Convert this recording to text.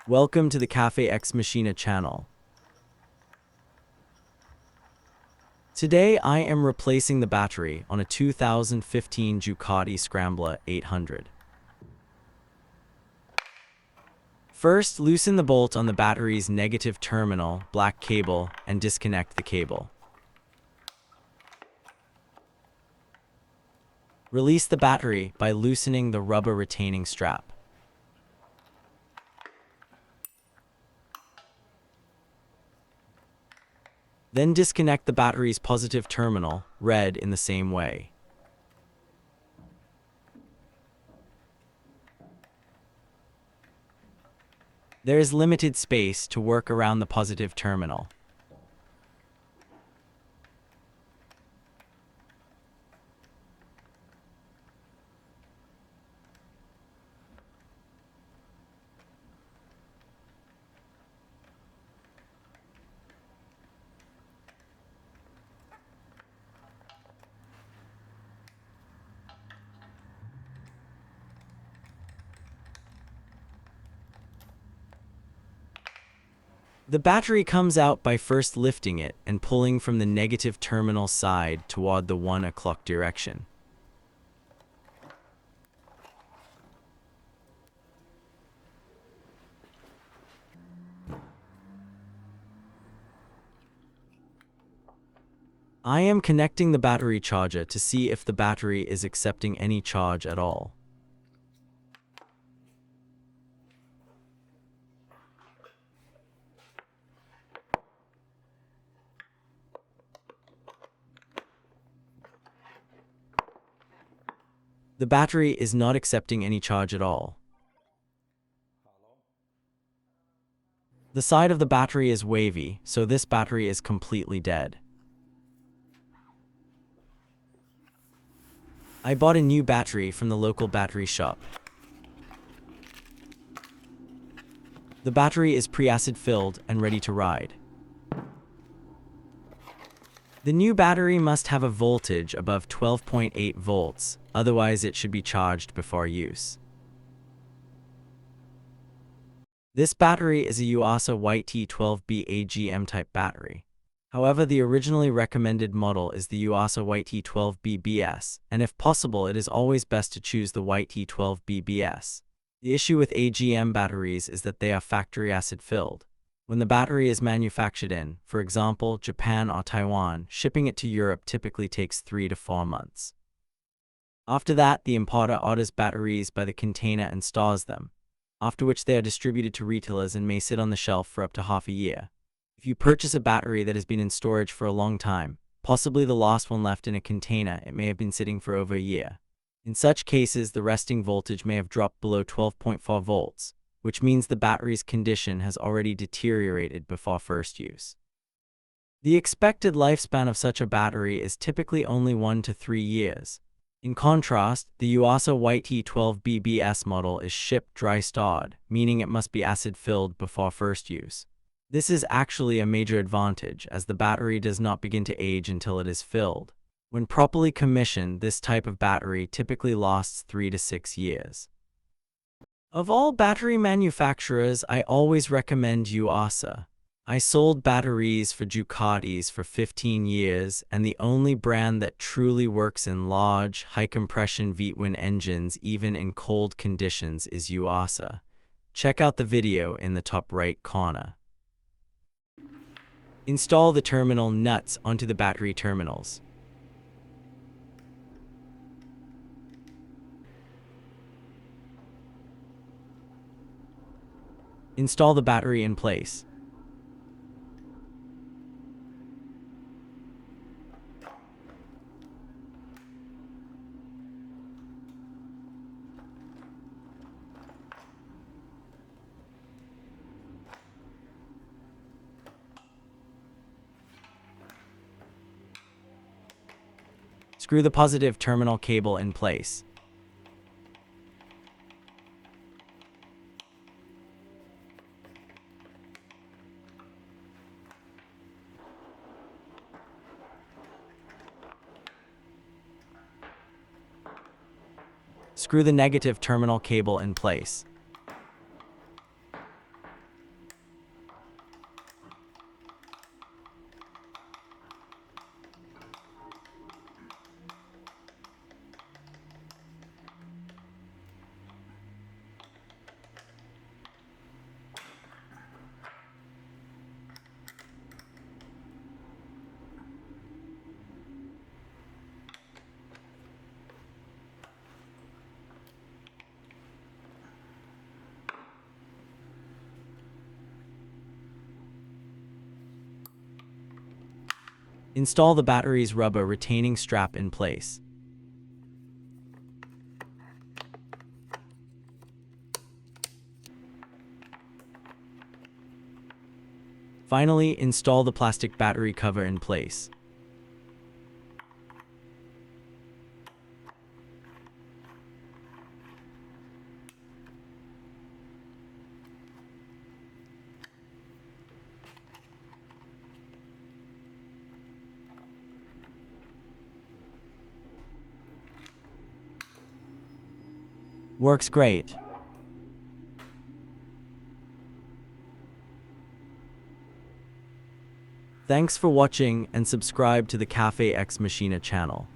Welcome to the Cafe X Machina channel. Today I am replacing the battery on a 2015 Ducati Scrambler 800. First, loosen the bolt on the battery's negative terminal, black cable, and disconnect the cable. Release the battery by loosening the rubber retaining strap. Then disconnect the battery's positive terminal, red, in the same way. There is limited space to work around the positive terminal. The battery comes out by first lifting it and pulling from the negative terminal side toward the 1 o'clock direction. I am connecting the battery charger to see if the battery is accepting any charge at all. The battery is not accepting any charge at all. The side of the battery is wavy, so this battery is completely dead. I bought a new battery from the local battery shop. The battery is pre-acid filled and ready to ride. The new battery must have a voltage above 12.8 volts, otherwise it should be charged before use. This battery is a Yuasa YT12B-AGM type battery. However, the originally recommended model is the Yuasa YT12B-BS, and if possible it is always best to choose the YT12B-BS. The issue with AGM batteries is that they are factory acid filled. When the battery is manufactured in, for example, Japan or Taiwan, shipping it to Europe typically takes 3 to 4 months. After that, the importer orders batteries by the container and stores them, after which they are distributed to retailers and may sit on the shelf for up to half a year. If you purchase a battery that has been in storage for a long time, possibly the last one left in a container, it may have been sitting for over a year. In such cases, the resting voltage may have dropped below 12.4 volts, which means the battery's condition has already deteriorated before first use. The expected lifespan of such a battery is typically only 1 to 3 years. In contrast, the Yuasa YT12B-BS model is shipped dry stored, meaning it must be acid-filled before first use. This is actually a major advantage, as the battery does not begin to age until it is filled. When properly commissioned, this type of battery typically lasts 3 to 6 years. Of all battery manufacturers, I always recommend Yuasa. I sold batteries for Ducatis for 15 years, and the only brand that truly works in large, high-compression V-twin engines even in cold conditions is Yuasa. Check out the video in the top right corner. Install the terminal nuts onto the battery terminals. Install the battery in place. Screw the positive terminal cable in place. Screw the negative terminal cable in place. Install the battery's rubber retaining strap in place. Finally, install the plastic battery cover in place. Works great. Thanks for watching and subscribe to the Cafe X Machina channel.